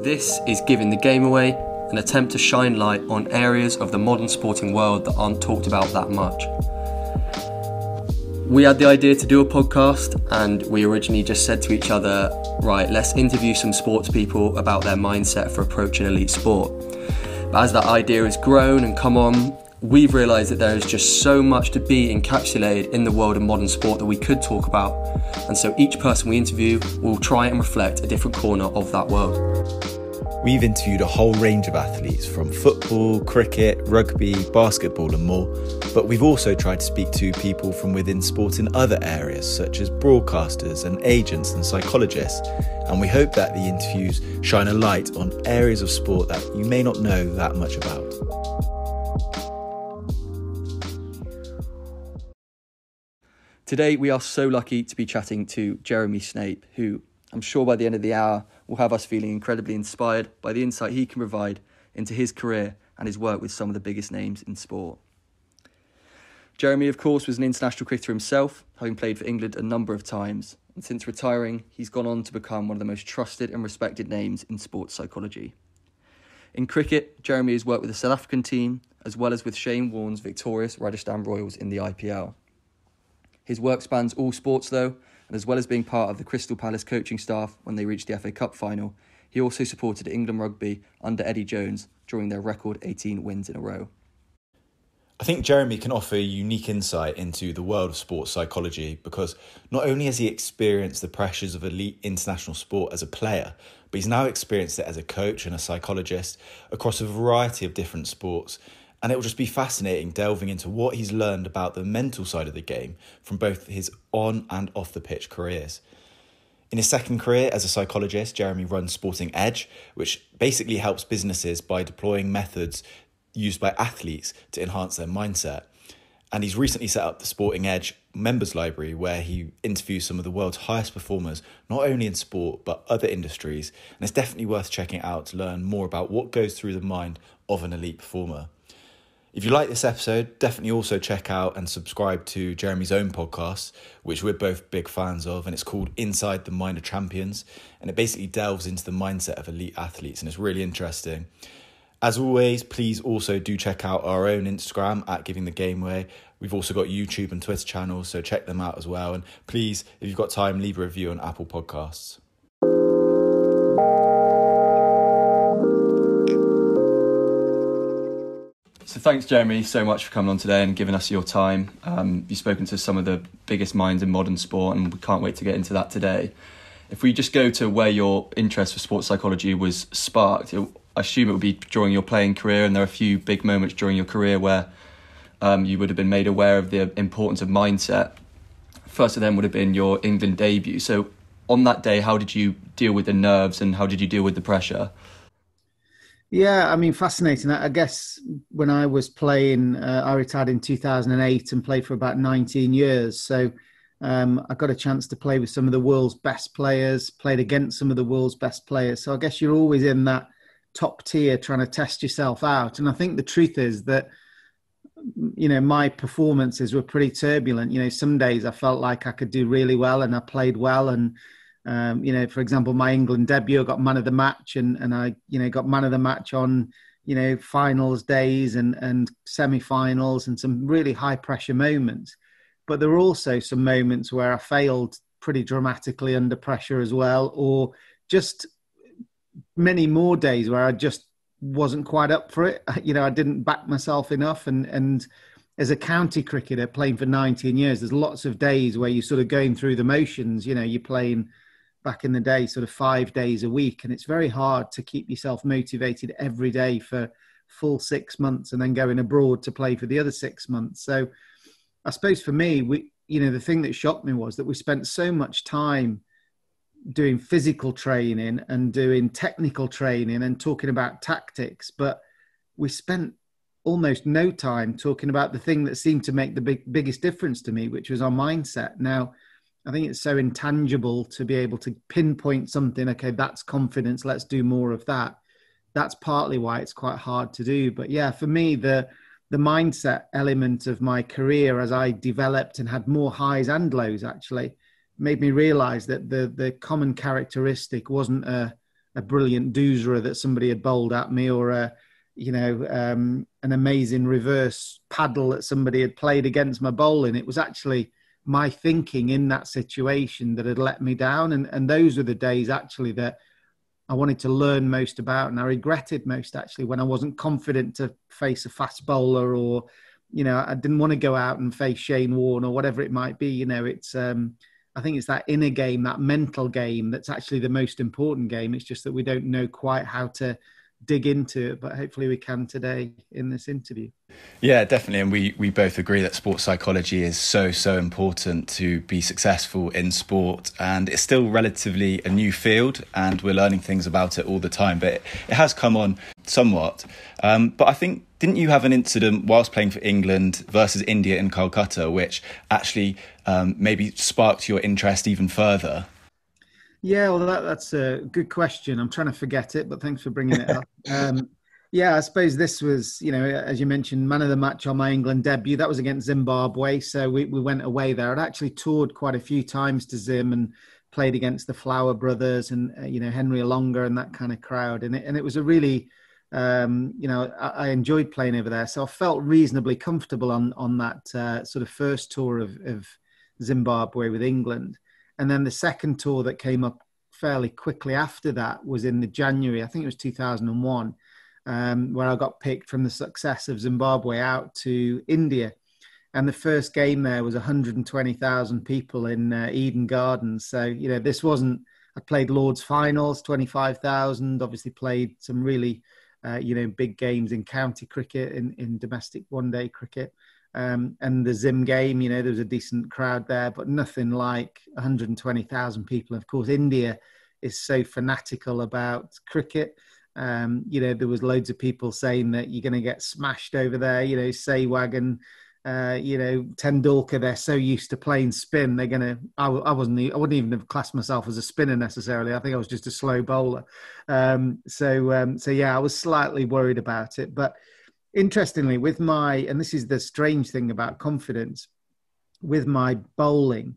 This is Giving the Game Away, an attempt to shine light on areas of the modern sporting world that aren't talked about that much. We had the idea to do a podcast, and we originally just said to each other, right, let's interview some sports people about their mindset for approaching elite sport. But as that idea has grown and come on, we've realised that there is just so much to be encapsulated in the world of modern sport that we could talk about. And so each person we interview will try and reflect a different corner of that world. We've interviewed a whole range of athletes from football, cricket, rugby, basketball and more, but we've also tried to speak to people from within sport in other areas such as broadcasters and agents and psychologists, and we hope that the interviews shine a light on areas of sport that you may not know that much about. Today we are so lucky to be chatting to Jeremy Snape, who I'm sure by the end of the hour will have us feeling incredibly inspired by the insight he can provide into his career and his work with some of the biggest names in sport. Jeremy, of course, was an international cricketer himself, having played for England a number of times. And since retiring, he's gone on to become one of the most trusted and respected names in sports psychology. In cricket, Jeremy has worked with the South African team, as well as with Shane Warne's victorious Rajasthan Royals in the IPL. His work spans all sports though, and as well as being part of the Crystal Palace coaching staff when they reached the FA Cup final, he also supported England rugby under Eddie Jones during their record 18 wins in a row. I think Jeremy can offer a unique insight into the world of sports psychology because not only has he experienced the pressures of elite international sport as a player, but he's now experienced it as a coach and a psychologist across a variety of different sports. And it will just be fascinating delving into what he's learned about the mental side of the game from both his on and off the pitch careers. In his second career as a psychologist, Jeremy runs Sporting Edge, which basically helps businesses by deploying methods used by athletes to enhance their mindset. And he's recently set up the Sporting Edge members library where he interviews some of the world's highest performers, not only in sport, but other industries. And it's definitely worth checking out to learn more about what goes through the mind of an elite performer. If you like this episode, definitely also check out and subscribe to Jeremy's own podcast, which we're both big fans of, and it's called Inside the Mind of Champions, and it basically delves into the mindset of elite athletes, and it's really interesting. As always, please also do check out our own Instagram at Giving the Game Away. We've also got YouTube and Twitter channels, so check them out as well. And please, if you've got time, leave a review on Apple Podcasts. So thanks, Jeremy, so much for coming on today and giving us your time. You've spoken to some of the biggest minds in modern sport, and we can't wait to get into that today. If we just go to where your interest for sports psychology was sparked, I assume it would be during your playing career, and there are a few big moments during your career where you would have been made aware of the importance of mindset. First of them would have been your England debut. So on that day, how did you deal with the nerves and how did you deal with the pressure? Yeah, I mean, fascinating. I guess when I was playing, I retired in 2008 and played for about 19 years. So I got a chance to play with some of the world's best players, played against some of the world's best players. So I guess you're always in that top tier trying to test yourself out. And I think the truth is that, you know, my performances were pretty turbulent. You know, some days I felt like I could do really well and I played well. And you know, for example, my England debut, I got man of the match and I, you know, got man of the match on, you know, finals days and semi-finals and some really high pressure moments. But there were also some moments where I failed pretty dramatically under pressure as well, or just many more days where I just wasn't quite up for it. You know, I didn't back myself enough. And as a county cricketer playing for 19 years, there's lots of days where you're sort of going through the motions. You know, you're playing back in the day, sort of 5 days a week. And it's very hard to keep yourself motivated every day for full 6 months and then going abroad to play for the other 6 months. So I suppose for me, you know, the thing that shocked me was that we spent so much time doing physical training and doing technical training and talking about tactics, but we spent almost no time talking about the thing that seemed to make the biggest difference to me, which was our mindset. Now, I think it's so intangible to be able to pinpoint something. Okay, that's confidence. Let's do more of that. That's partly why it's quite hard to do. But yeah, for me, the mindset element of my career as I developed and had more highs and lows actually made me realize that the common characteristic wasn't a a brilliant doosra that somebody had bowled at me, or an amazing reverse paddle that somebody had played against my bowling. It was actually my thinking in that situation that had let me down. And those were the days actually that I wanted to learn most about, and I regretted most actually when I wasn't confident to face a fast bowler, or, I didn't want to go out and face Shane Warne or whatever it might be. It's, I think it's that inner game, that mental game, that's actually the most important game. It's just that we don't know quite how to dig into it, but hopefully we can today in this interview. Yeah, definitely. And we both agree that sports psychology is so important to be successful in sport. And it's still relatively a new field, and we're learning things about it all the time. But it has come on somewhat. But I think, didn't you have an incident whilst playing for England versus India in Calcutta, which actually maybe sparked your interest even further? Yeah, well, that's a good question. I'm trying to forget it, but thanks for bringing it up. I suppose this was, as you mentioned, man of the match on my England debut. That was against Zimbabwe. So we went away there. I'd actually toured quite a few times to Zim and played against the Flower Brothers and, Henry Alonga and that kind of crowd. And it was a really, I enjoyed playing over there. So I felt reasonably comfortable on that sort of first tour of Zimbabwe with England. And then the second tour that came up fairly quickly after that was in the January, I think it was 2001, where I got picked from the success of Zimbabwe out to India. And the first game there was 120,000 people in Eden Gardens. So, this wasn't, I played Lord's finals, 25,000, obviously played some really, big games in county cricket, in domestic one-day cricket. And the Zim game, there was a decent crowd there, but nothing like 120,000 people. Of course, India is so fanatical about cricket. There was loads of people saying that you're going to get smashed over there. Sehwag and, Tendulkar, they're so used to playing spin. They're going to, I wouldn't even have classed myself as a spinner necessarily. I think I was just a slow bowler. I was slightly worried about it, but interestingly, and this is the strange thing about confidence, with my bowling,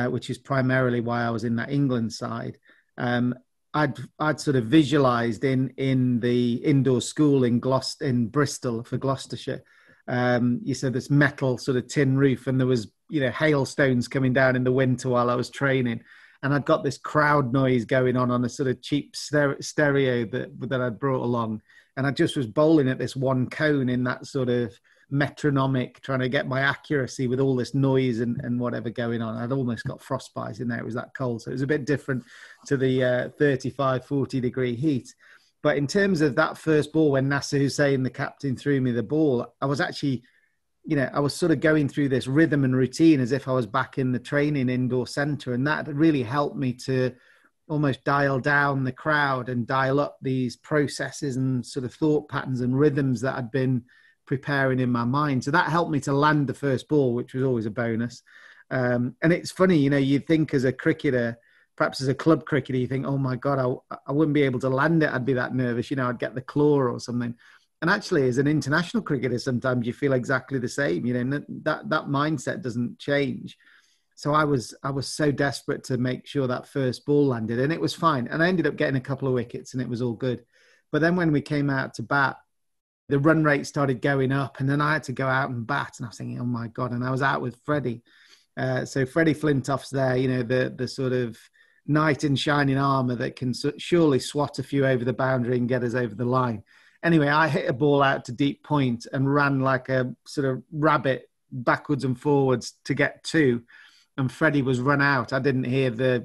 which is primarily why I was in that England side, I'd sort of visualised in the indoor school in Bristol for Gloucestershire. You said this metal sort of tin roof, and there was hailstones coming down in the winter while I was training, and I'd got this crowd noise going on a sort of cheap stereo that I'd brought along. And I just was bowling at this one cone in that sort of metronomic, trying to get my accuracy with all this noise and whatever going on. I'd almost got frostbite in there. It was that cold. So it was a bit different to the 35, 40 degree heat. But in terms of that first ball, when Nasser Hussain, the captain, threw me the ball, I was actually, I was sort of going through this rhythm and routine as if I was back in the training indoor centre. And that really helped me to almost dial down the crowd and dial up these processes and sort of thought patterns and rhythms that I'd been preparing in my mind. So that helped me to land the first ball, which was always a bonus. And it's funny, you'd think as a cricketer, perhaps as a club cricketer, you think, oh my God, I wouldn't be able to land it. I'd be that nervous, I'd get the claw or something. And actually, as an international cricketer, sometimes you feel exactly the same, that mindset doesn't change. So I was so desperate to make sure that first ball landed, and it was fine. And I ended up getting a couple of wickets and it was all good. But then when we came out to bat, the run rate started going up, and then I had to go out and bat. And I was thinking, oh my God. And I was out with Freddie. So Freddie Flintoff's there, the sort of knight in shining armour that can surely swat a few over the boundary and get us over the line. Anyway, I hit a ball out to deep point and ran like a sort of rabbit backwards and forwards to get two. And Freddie was run out. I didn't hear the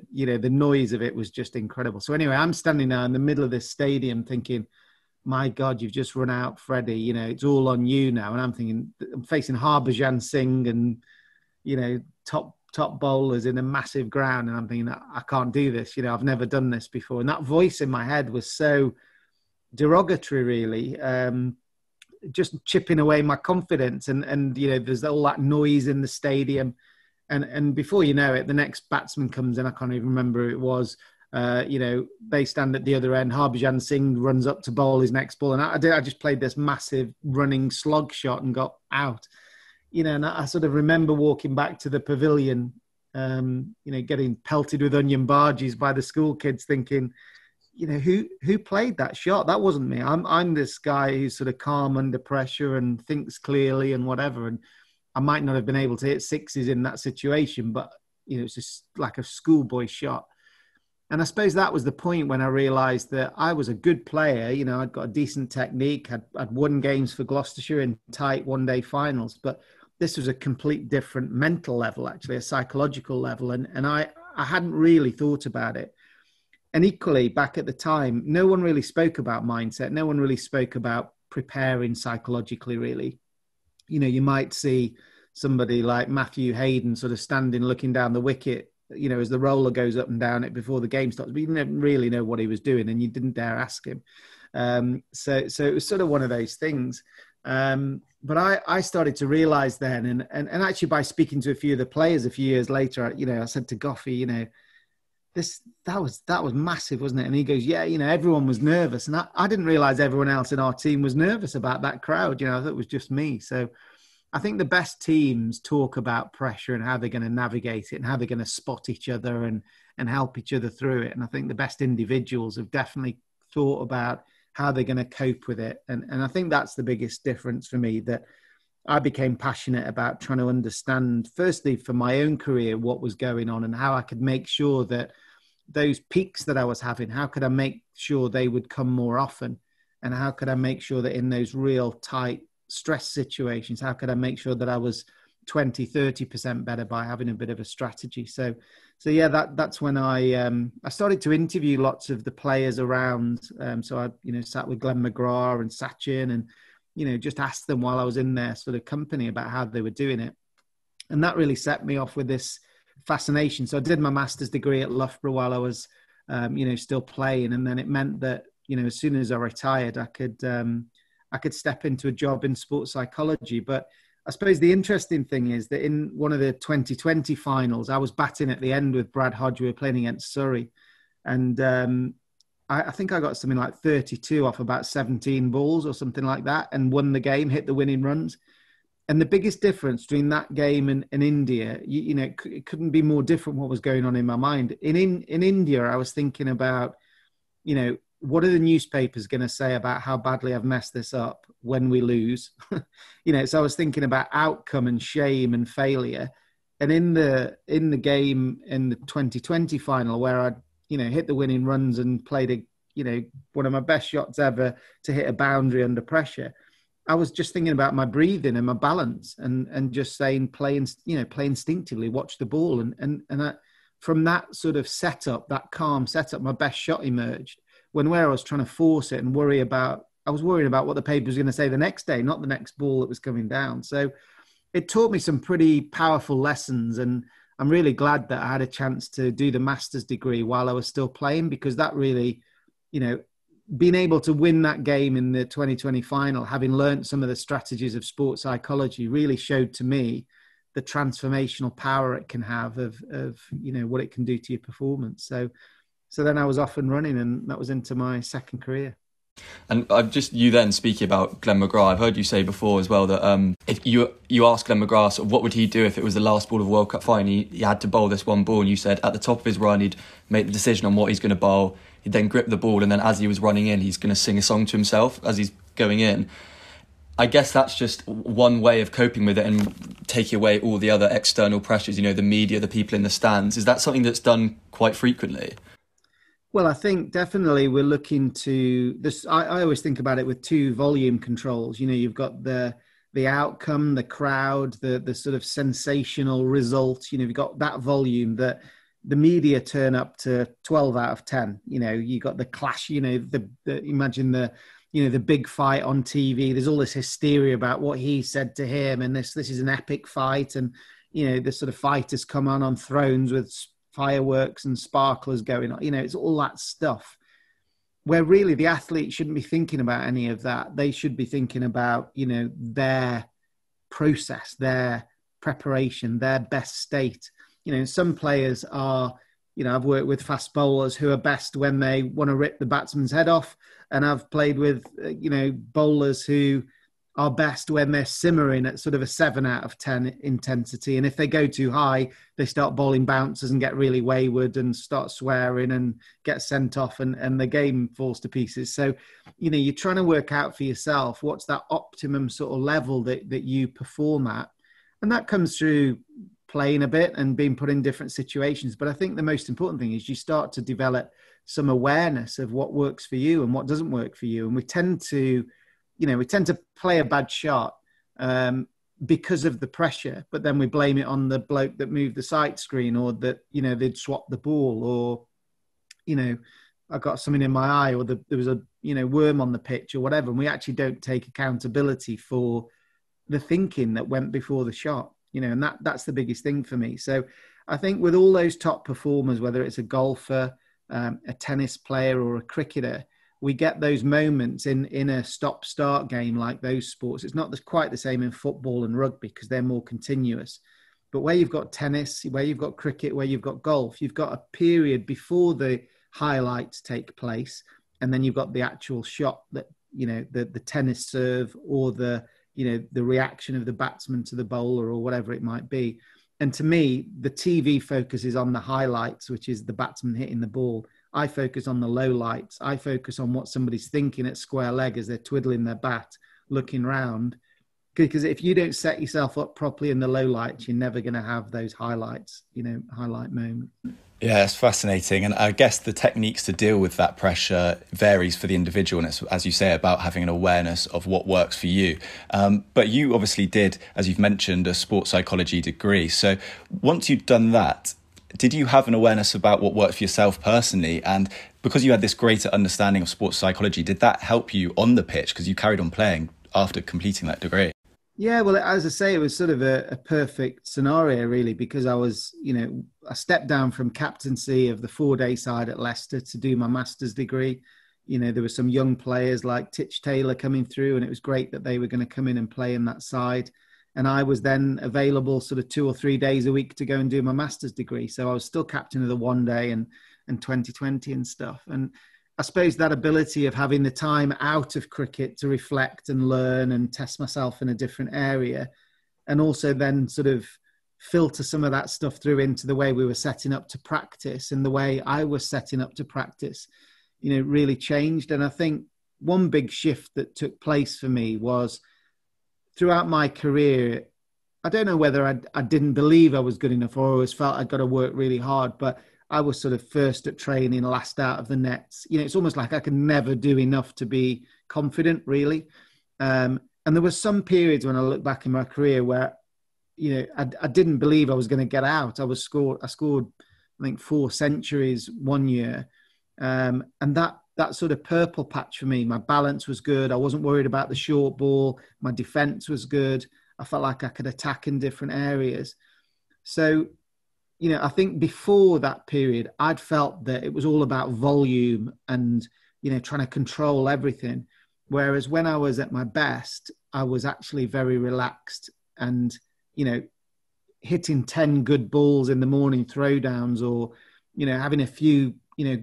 noise of it was just incredible. So anyway, I'm standing now in the middle of this stadium thinking, my God, you've just run out, Freddie. It's all on you now. And I'm thinking, I'm facing Harbhajan Singh and, top bowlers in a massive ground. And I'm thinking, I can't do this. I've never done this before. And that voice in my head was so derogatory, really, just chipping away my confidence. And there's all that noise in the stadium. And before you know it, the next batsman comes in. I can't even remember who it was. They stand at the other end. Harbhajan Singh runs up to bowl his next ball. And I just played this massive running slog shot and got out. And I sort of remember walking back to the pavilion, getting pelted with onion barges by the school kids thinking, who played that shot? That wasn't me. I'm this guy who's sort of calm under pressure and thinks clearly and whatever. And I might not have been able to hit sixes in that situation, but it's just like a schoolboy shot. And I suppose that was the point when I realised that I was a good player. I'd got a decent technique. I'd won games for Gloucestershire in tight one-day finals. But this was a complete different mental level, actually, a psychological level. And I hadn't really thought about it. And equally, back at the time, no one really spoke about mindset. No one really spoke about preparing psychologically, really. You might see somebody like Matthew Hayden sort of standing, looking down the wicket, as the roller goes up and down it before the game starts, but you didn't really know what he was doing and you didn't dare ask him. So it was sort of one of those things. But I started to realize then, and actually by speaking to a few of the players a few years later, I said to Goffey, that was massive, wasn't it? And he goes, yeah, everyone was nervous. And I didn't realize everyone else in our team was nervous about that crowd. I thought it was just me. So I think the best teams talk about pressure and how they're going to navigate it and how they're going to spot each other and help each other through it. And I think the best individuals have definitely thought about how they're going to cope with it. And I think that's the biggest difference for me, that I became passionate about trying to understand, firstly, for my own career, what was going on and how I could make sure that those peaks that I was having, how could I make sure they would come more often? And how could I make sure that in those real tight stress situations, how could I make sure that I was 20, 30% better by having a bit of a strategy? So yeah, that's when I started to interview lots of the players around. So I, sat with Glenn McGrath and Sachin and, just asked them while I was in their sort of company about how they were doing it. And that really set me off with this fascination. So I did my master's degree at Loughborough while I was, still playing. And then it meant that, as soon as I retired, I could step into a job in sports psychology. But I suppose the interesting thing is that in one of the 2020 finals, I was batting at the end with Brad Hodge. We were playing against Surrey. And I think I got something like 32 off about 17 balls or something like that and won the game, hit the winning runs. And the biggest difference between that game and India, it couldn't be more different what was going on in my mind. In India, I was thinking about, what are the newspapers going to say about how badly I've messed this up when we lose? So I was thinking about outcome and shame and failure. And in the game in the 2020 final, where I, hit the winning runs and played one of my best shots ever to hit a boundary under pressure, I was just thinking about my breathing and my balance and just saying, play instinctively, watch the ball. And from that sort of setup, that calm setup, my best shot emerged. Where I was trying to force it and I was worrying about what the paper was going to say the next day, not the next ball that was coming down. So it taught me some pretty powerful lessons. And I'm really glad that I had a chance to do the master's degree while I was still playing, because that really, being able to win that game in the 2020 final, having learned some of the strategies of sports psychology, really showed to me the transformational power it can have of what it can do to your performance. So then I was off and running, and that was into my second career. And you then speaking about Glenn McGrath, I've heard you say before as well that if you asked Glenn McGrath sort of what would he do if it was the last ball of World Cup final, he had to bowl this one ball, and you said at the top of his run he'd make the decision on what he's going to bowl, he'd then grip the ball, and then as he was running in he's going to sing a song to himself as he's going in. I guess that's just one way of coping with it and taking away all the other external pressures, the media, the people in the stands. Is that something that's done quite frequently? Well, I think definitely we're looking to this. I always think about it with two volume controls. You've got the outcome, the crowd, the sort of sensational result. You've got that volume that the media turn up to 12 out of 10. You got the clash. Imagine the big fight on TV. There's all this hysteria about what he said to him, and this is an epic fight, and the sort of fighters come on thrones with fireworks and sparklers going on, it's all that stuff where really the athlete shouldn't be thinking about any of that. They should be thinking about, their process, their preparation, their best state. Some players are, I've worked with fast bowlers who are best when they want to rip the batsman's head off. And I've played with, bowlers who are best when they're simmering at sort of a 7 out of 10 intensity. And if they go too high, they start bowling bouncers and get really wayward and start swearing and get sent off, and the game falls to pieces. So, you're trying to work out for yourself, what's that optimum sort of level that you perform at. And that comes through playing a bit and being put in different situations. But I think the most important thing is you start to develop some awareness of what works for you and what doesn't work for you. And we tend to play a bad shot because of the pressure, but then we blame it on the bloke that moved the sight screen, or that, they'd swapped the ball, or, I got something in my eye, or there was a, worm on the pitch or whatever. And we actually don't take accountability for the thinking that went before the shot, and that's the biggest thing for me. So I think with all those top performers, whether it's a golfer, a tennis player or a cricketer, we get those moments in a stop-start game like those sports. It's not quite the same in football and rugby because they're more continuous. But where you've got tennis, where you've got cricket, where you've got golf, you've got a period before the highlights take place, and then you've got the actual shot that, the tennis serve, or the reaction of the batsman to the bowler, or whatever it might be. And to me, the TV focuses on the highlights, which is the batsman hitting the ball. I focus on the low lights. I focus on what somebody's thinking at square leg as they're twiddling their bat, looking round. Because if you don't set yourself up properly in the low lights, you're never going to have those highlights, highlight moments. Yeah, it's fascinating. And I guess the techniques to deal with that pressure varies for the individual. And it's, as you say, about having an awareness of what works for you. But you obviously did, as you've mentioned, a sports psychology degree. So once you'd done that, did you have an awareness about what worked for yourself personally? And because you had this greater understanding of sports psychology, did that help you on the pitch? Because you carried on playing after completing that degree. Yeah, well, as I say, it was sort of a perfect scenario, really, because I was, I stepped down from captaincy of the 4-day side at Leicester to do my master's degree. There were some young players like Titch Taylor coming through, and it was great that they were going to come in and play in that side. And I was then available sort of 2 or 3 days a week to go and do my master's degree. So I was still captain of the 1-day and 2020 and stuff. And I suppose that ability of having the time out of cricket to reflect and learn and test myself in a different area, and also then sort of filter some of that stuff through into the way we were setting up to practice and the way I was setting up to practice, really changed. And I think one big shift that took place for me was, throughout my career, I don't know whether I didn't believe I was good enough, or always felt I'd got to work really hard, but I was sort of first at training, last out of the nets. It's almost like I could never do enough to be confident, really. And there were some periods when I look back in my career where, I didn't believe I was going to get out. I scored, I think, 4 centuries one year. And that sort of purple patch for me, my balance was good. I wasn't worried about the short ball. My defense was good. I felt like I could attack in different areas. So, I think before that period, I'd felt that it was all about volume and, trying to control everything. Whereas when I was at my best, I was actually very relaxed and, hitting 10 good balls in the morning throwdowns, or, having a few,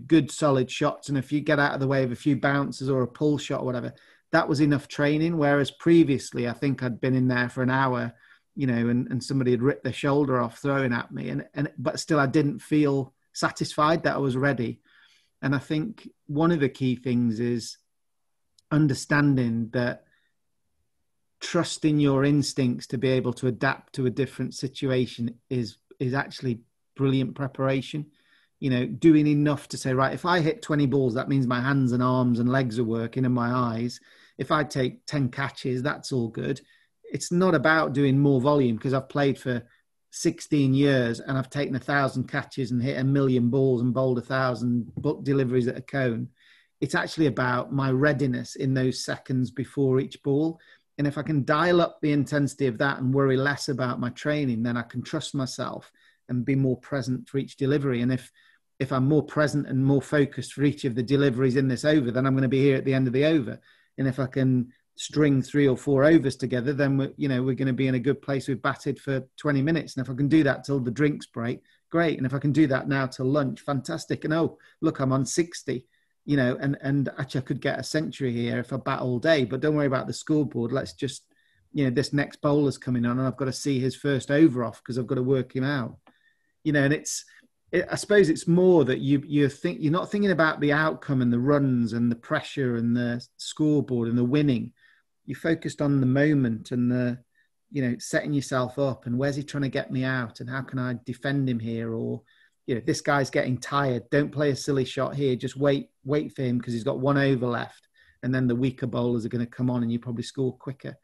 good solid shots, and if you get out of the way of a few bounces or a pull shot or whatever, that was enough training. Whereas previously, I think I'd been in there for an hour, and somebody had ripped their shoulder off throwing at me, but still I didn't feel satisfied that I was ready. And I think one of the key things is understanding that trusting your instincts to be able to adapt to a different situation is actually brilliant preparation. Doing enough to say, right, if I hit 20 balls, that means my hands and arms and legs are working and my eyes. If I take 10 catches, that's all good. It's not about doing more volume, because I've played for 16 years and I've taken 1,000 catches and hit 1,000,000 balls and bowled 1,000 deliveries at a cone. It's actually about my readiness in those seconds before each ball. And if I can dial up the intensity of that and worry less about my training, then I can trust myself and be more present for each delivery. And if I'm more present and more focused for each of the deliveries in this over, then I'm going to be here at the end of the over. And if I can string 3 or 4 overs together, then we're going to be in a good place. We've batted for 20 minutes. And if I can do that till the drinks break, great. And if I can do that now till lunch, fantastic. And oh, look, I'm on 60. and actually I could get a century here if I bat all day, but don't worry about the scoreboard. Let's just, this next bowler's coming on and I've got to see his first over off because I've got to work him out, and I suppose it's more that you're not thinking about the outcome and the runs and the pressure and the scoreboard and the winning. You're focused on the moment and the, setting yourself up and where's he trying to get me out and how can I defend him here? Or, this guy's getting tired. Don't play a silly shot here. Just wait for him because he's got one over left. And then the weaker bowlers are going to come on and you probably score quicker.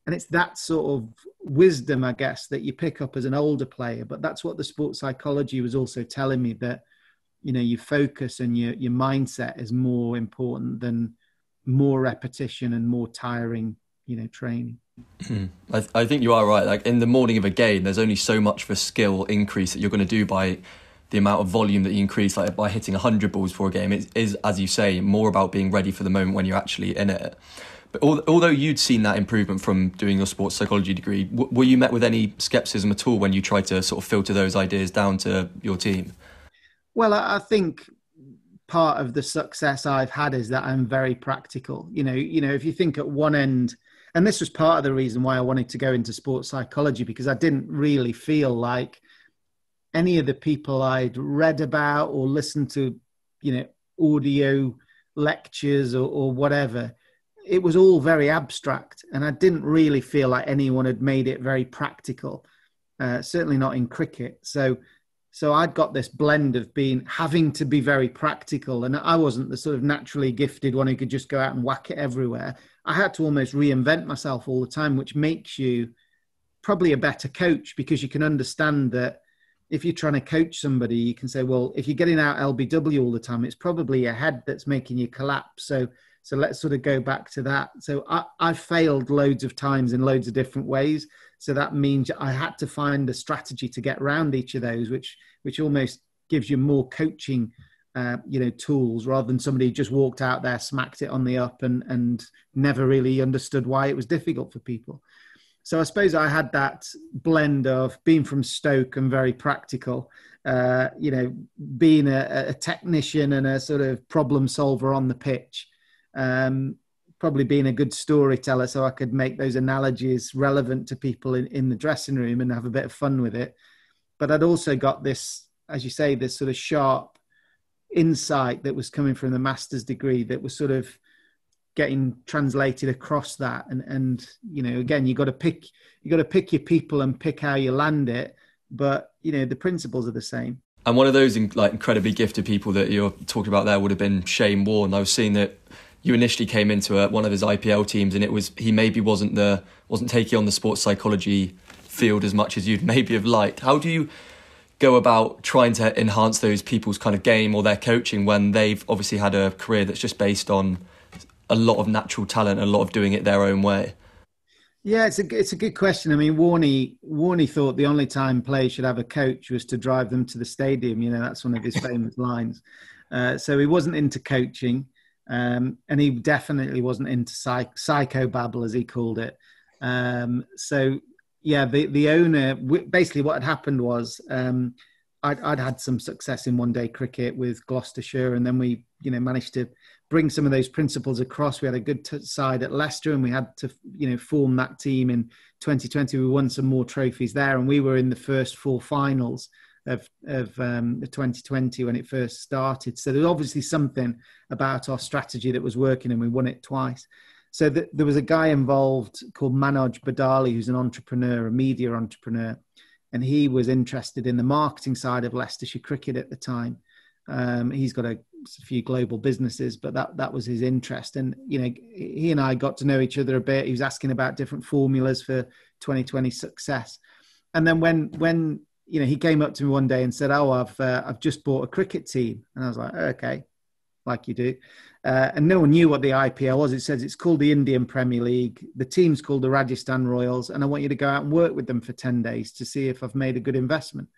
And it's that sort of wisdom, I guess, that you pick up as an older player. But that's what the sports psychology was also telling me, that, your focus and your mindset is more important than more repetition and more tiring, training. I think you are right. Like in the morning of a game, there's only so much of a skill increase that you're going to do by the amount of volume that you increase, like by hitting 100 balls for a game. It is, as you say, more about being ready for the moment when you're actually in it. But although you'd seen that improvement from doing your sports psychology degree, were you met with any scepticism at all when you tried to sort of filter those ideas down to your team? Well, I think part of the success I've had is that I'm very practical. If you think at one end, and this was part of the reason why I wanted to go into sports psychology, because I didn't really feel like any of the people I'd read about or listened to, audio lectures or whatever, it was all very abstract. And I didn't really feel like anyone had made it very practical, certainly not in cricket. So I'd got this blend of having to be very practical. And I wasn't the sort of naturally gifted one who could just go out and whack it everywhere. I had to almost reinvent myself all the time, which makes you probably a better coach, because you can understand that if you're trying to coach somebody, you can say, well, if you're getting out LBW all the time, it's probably your head that's making you collapse. So let's sort of go back to that. So I failed loads of times in loads of different ways. So that means I had to find a strategy to get around each of those, which almost gives you more coaching, tools, rather than somebody who just walked out there, smacked it on the up and never really understood why it was difficult for people. So I suppose I had that blend of being from Stoke and very practical, being a technician and a sort of problem solver on the pitch, probably being a good storyteller so I could make those analogies relevant to people in the dressing room and have a bit of fun with it. But I'd also got this, as you say, this sort of sharp insight that was coming from the master's degree that was sort of getting translated across that. And again, you got to pick your people and pick how you land it. But, the principles are the same. And one of those incredibly gifted people that you're talking about there would have been Shane Warne. I was seeing that you initially came into one of his IPL teams, and he maybe wasn't taking on the sports psychology field as much as you'd maybe have liked. How do you go about trying to enhance those people's kind of game or their coaching when they've obviously had a career that's just based on a lot of natural talent, a lot of doing it their own way? Yeah, it's a good question. I mean, Warne thought the only time players should have a coach was to drive them to the stadium. That's one of his famous lines. So he wasn't into coaching, and he definitely wasn't into psychobabble, as he called it. So yeah, the owner, basically what had happened was I'd had some success in one-day cricket with Gloucestershire, and then we managed to bring some of those principles across. We had a good side at Leicester, and we had to form that team in 2020. We won some more trophies there, and we were in the first four finals of the 2020 when it first started. So there's obviously something about our strategy that was working, and we won it twice. So there was a guy involved called Manoj Badali, who's an entrepreneur, a media entrepreneur, and he was interested in the marketing side of Leicestershire cricket at the time. He's got a few global businesses, but that was his interest. And, he and I got to know each other a bit. He was asking about different formulas for 2020 success. And then when he came up to me one day and said, "Oh, I've just bought a cricket team." And I was like, "Okay," like you do. And no one knew what the IPL was. It says it's called the Indian Premier League. The team's called the Rajasthan Royals. And I want you to go out and work with them for 10 days to see if I've made a good investment.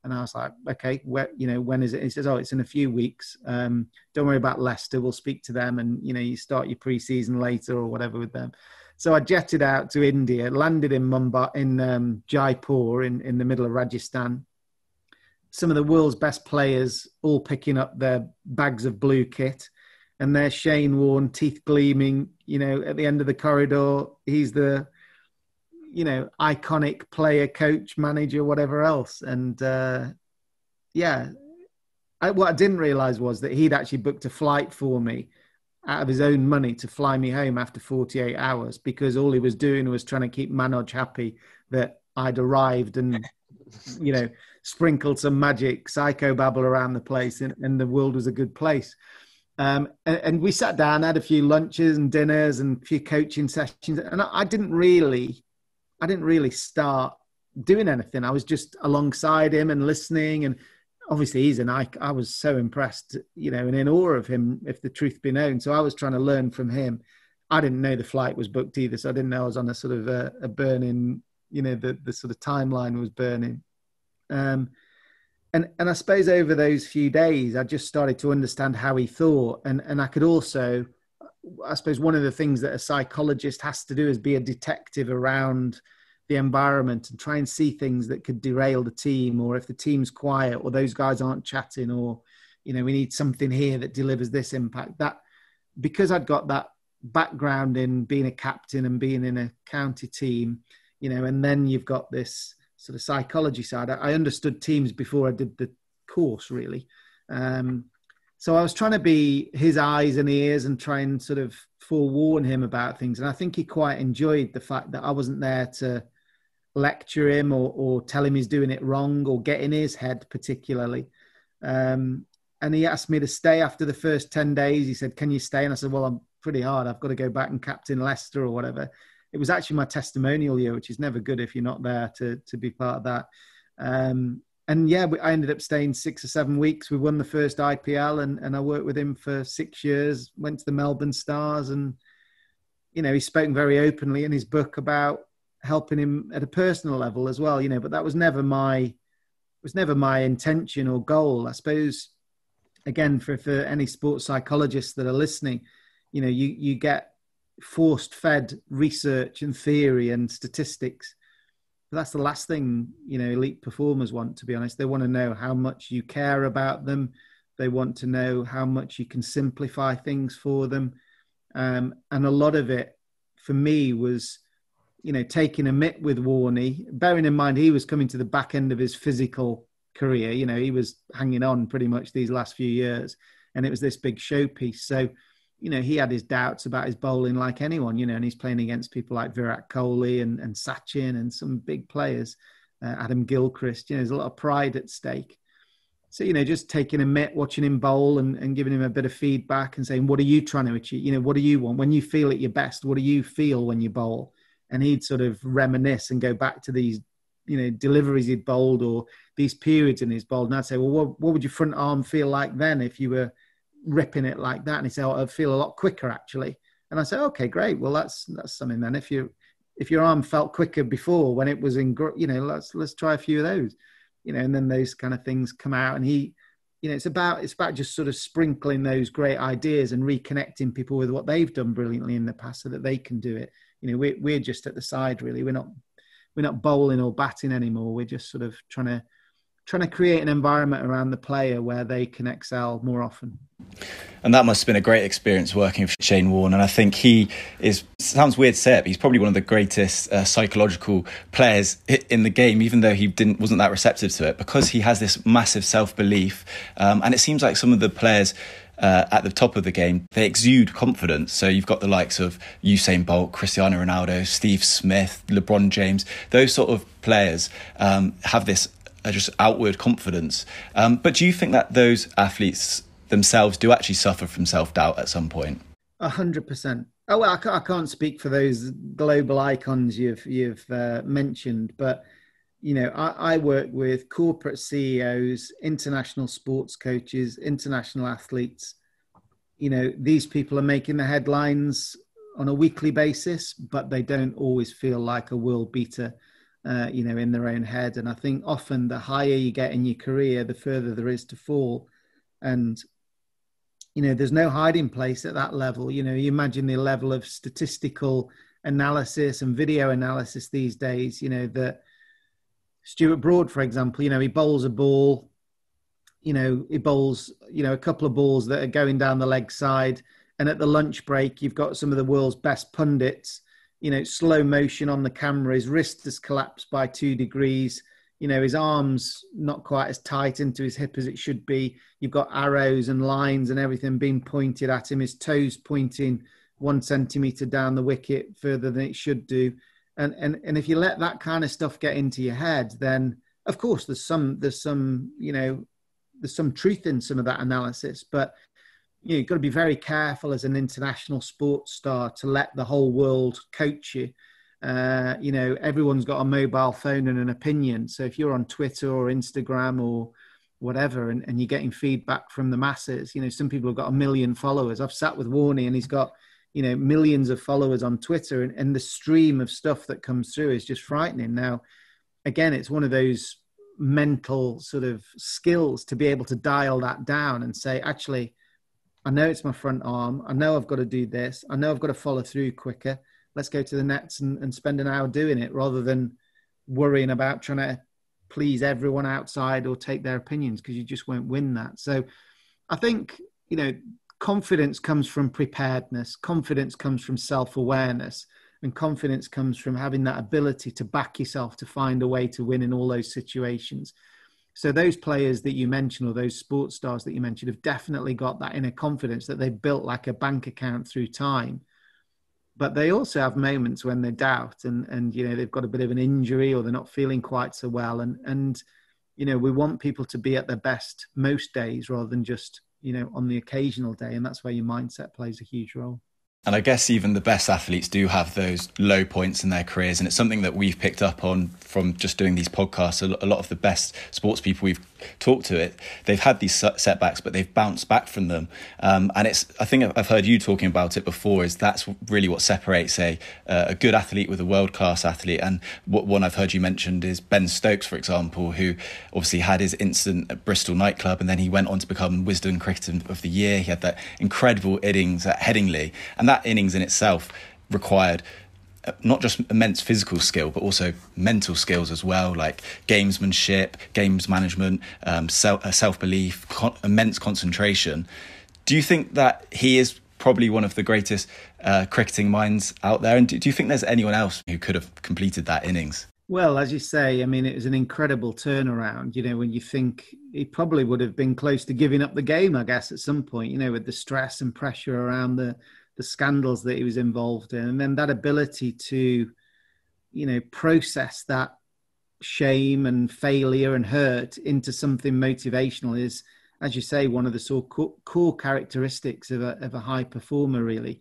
And I was like, "Okay, when is it?" He says, "Oh, it's in a few weeks. Don't worry about Leicester. We'll speak to them. And, you start your pre-season later or whatever with them." So I jetted out to India, landed in Mumbai, in Jaipur, in the middle of Rajasthan. Some of the world's best players all picking up their bags of blue kit. and there's Shane Warne, teeth gleaming, at the end of the corridor. He's the, iconic player, coach, manager, whatever else. And what I didn't realize was that he'd actually booked a flight for me out of his own money to fly me home after 48 hours, because all he was doing was trying to keep Manoj happy that I'd arrived and, sprinkled some magic psychobabble around the place, and the world was a good place. And we sat down, had a few lunches and dinners and a few coaching sessions. And I didn't really start doing anything. I was just alongside him and listening. And obviously he's an icon. I was so impressed, and in awe of him, if the truth be known. So I was trying to learn from him. I didn't know the flight was booked either. So I didn't know I was on a sort of a burning, the sort of timeline was burning. And I suppose over those few days, I just started to understand how he thought. And I could also, I suppose one of the things that a psychologist has to do is be a detective around the environment and try and see things that could derail the team, or if the team's quiet or those guys aren't chatting, or, we need something here that delivers this impact. That, because I'd got that background in being a captain and being in a county team, and then you've got this sort of psychology side. I understood teams before I did the course, really. So I was trying to be his eyes and ears and try and sort of forewarn him about things. And I think he quite enjoyed the fact that I wasn't there to lecture him or tell him he's doing it wrong or get in his head particularly. And he asked me to stay after the first 10 days. He said, "Can you stay?" And I said, "Well, I'm pretty hard. I've got to go back and captain Leicester or whatever." It was actually my testimonial year, which is never good if you're not there to be part of that. And yeah, I ended up staying 6 or 7 weeks. We won the first IPL, and I worked with him for 6 years, went to the Melbourne Stars. And, he's spoken very openly in his book about helping him at a personal level as well, but that was never my intention or goal. I suppose, again, for any sports psychologists that are listening, you get forced fed research and theory and statistics. But that's the last thing, elite performers want, to be honest. They want to know how much you care about them. They want to know how much you can simplify things for them. And a lot of it for me was, taking a mitt with Warne, bearing in mind he was coming to the back end of his physical career. He was hanging on pretty much these last few years, and it was this big showpiece. So, he had his doubts about his bowling like anyone, and he's playing against people like Virat Kohli and Sachin and some big players, Adam Gilchrist. There's a lot of pride at stake. So, just taking a mitt, watching him bowl and giving him a bit of feedback and saying, what are you trying to achieve? What do you want? When you feel at your best, what do you feel when you bowl? And he'd sort of reminisce and go back to these, deliveries he'd bowled or these periods in his bowl. And I'd say, well, what would your front arm feel like then if you were ripping it like that? And he'd say, oh, I'd feel a lot quicker actually. And I said, okay, great. Well, that's something then. If your arm felt quicker before when it was in, let's try a few of those, and then those kind of things come out. And he, it's about just sort of sprinkling those great ideas and reconnecting people with what they've done brilliantly in the past so that they can do it. We're just at the side, really. We're not bowling or batting anymore. We're just sort of trying to create an environment around the player where they can excel more often. And that must have been a great experience working with Shane Warne. And I think he is, sounds weird to say it, but he's probably one of the greatest psychological players in the game, even though he wasn't that receptive to it, because he has this massive self-belief. And it seems like some of the players at the top of the game, they exude confidence. So you've got the likes of Usain Bolt, Cristiano Ronaldo, Steve Smith, LeBron James. Those sort of players have this just outward confidence. But do you think that those athletes themselves do actually suffer from self-doubt at some point? 100%. Oh, well, I can't speak for those global icons you've mentioned, but I work with corporate CEOs, international sports coaches, international athletes. These people are making the headlines on a weekly basis, but they don't always feel like a world beater, in their own head. And I think often the higher you get in your career, the further there is to fall. And, there's no hiding place at that level. You imagine the level of statistical analysis and video analysis these days, that Stuart Broad, for example, he bowls a ball, he bowls, a couple of balls that are going down the leg side. And at the lunch break, you've got some of the world's best pundits, slow motion on the camera. His wrist has collapsed by 2 degrees. His arms not quite as tight into his hip as it should be. You've got arrows and lines and everything being pointed at him. His toes pointing 1 centimetre down the wicket further than it should do. And if you let that kind of stuff get into your head, then of course there's some truth in some of that analysis. But you've got to be very careful as an international sports star to let the whole world coach you. Everyone's got a mobile phone and an opinion. So if you're on Twitter or Instagram or whatever, and you're getting feedback from the masses, some people have got 1 million followers. I've sat with Warne and he's got, millions of followers on Twitter, and the stream of stuff that comes through is just frightening. Now, again, it's one of those mental sort of skills to be able to dial that down and say, actually, I know it's my front arm. I know I've got to do this. I know I've got to follow through quicker. Let's go to the nets and spend an hour doing it rather than worrying about trying to please everyone outside or take their opinions, because you just won't win that. So I think, confidence comes from preparedness. Confidence comes from self-awareness, and confidence comes from having that ability to back yourself to find a way to win in all those situations. So those players that you mentioned, or those sports stars that you mentioned, have definitely got that inner confidence that they've built like a bank account through time. But they also have moments when they doubt and they've got a bit of an injury or they're not feeling quite so well. And we want people to be at their best most days rather than just, on the occasional day. And that's where your mindset plays a huge role. And I guess even the best athletes do have those low points in their careers. And it's something that we've picked up on from just doing these podcasts. A lot of the best sports people we've talked to, they've had these setbacks, but they've bounced back from them. And I think I've heard you talking about it before, is that's really what separates a good athlete with a world-class athlete. And one I've heard you mentioned is Ben Stokes, for example, who obviously had his incident at Bristol nightclub, and then he went on to become Wisden Cricketer of the Year. He had that incredible innings at Headingley, and that innings in itself required not just immense physical skill, but also mental skills as well, like gamesmanship, games management, self-belief, immense concentration. Do you think that he is probably one of the greatest cricketing minds out there? And do you think there's anyone else who could have completed that innings? Well, as you say, it was an incredible turnaround. When you think he probably would have been close to giving up the game, I guess, at some point, with the stress and pressure around the scandals that he was involved in. And then that ability to, process that shame and failure and hurt into something motivational is, as you say, one of the sort of core characteristics of a high performer, really.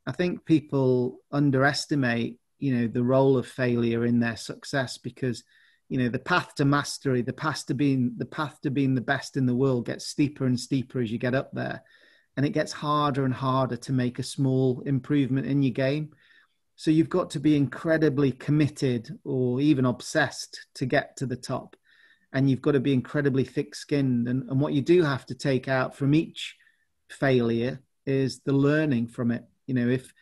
I think people underestimate, the role of failure in their success, because, the path to mastery, the path to being the best in the world gets steeper and steeper as you get up there. And it gets harder and harder to make a small improvement in your game. So you've got to be incredibly committed or even obsessed to get to the top. And you've got to be incredibly thick-skinned. And what you do have to take out from each failure is the learning from it. If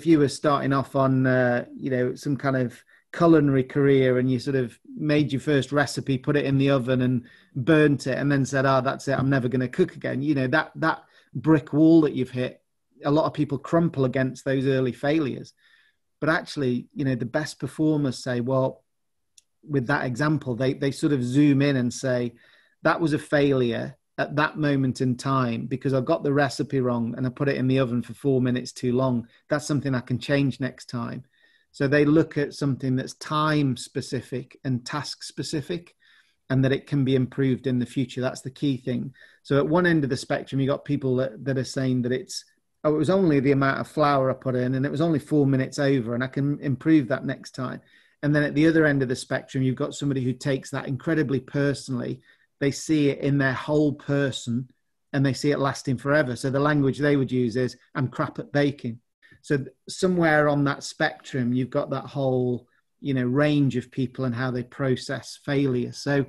you were starting off on, some kind of culinary career and you sort of made your first recipe, put it in the oven and burnt it, and then said, that's it, I'm never going to cook again. That brick wall that you've hit, a lot of people crumple against those early failures. But actually, the best performers say, well, with that example, they sort of zoom in and say, that was a failure at that moment in time because I got the recipe wrong and I put it in the oven for 4 minutes too long. That's something I can change next time. So they look at something that's time specific and task specific, and that it can be improved in the future. That's the key thing. So at one end of the spectrum, you got people that are saying that it was only the amount of flour I put in and it was only 4 minutes over and I can improve that next time. And then at the other end of the spectrum, you've got somebody who takes that incredibly personally. They see it in their whole person and they see it lasting forever. So the language they would use is, I'm crap at baking. So somewhere on that spectrum, you've got that whole, range of people and how they process failure. So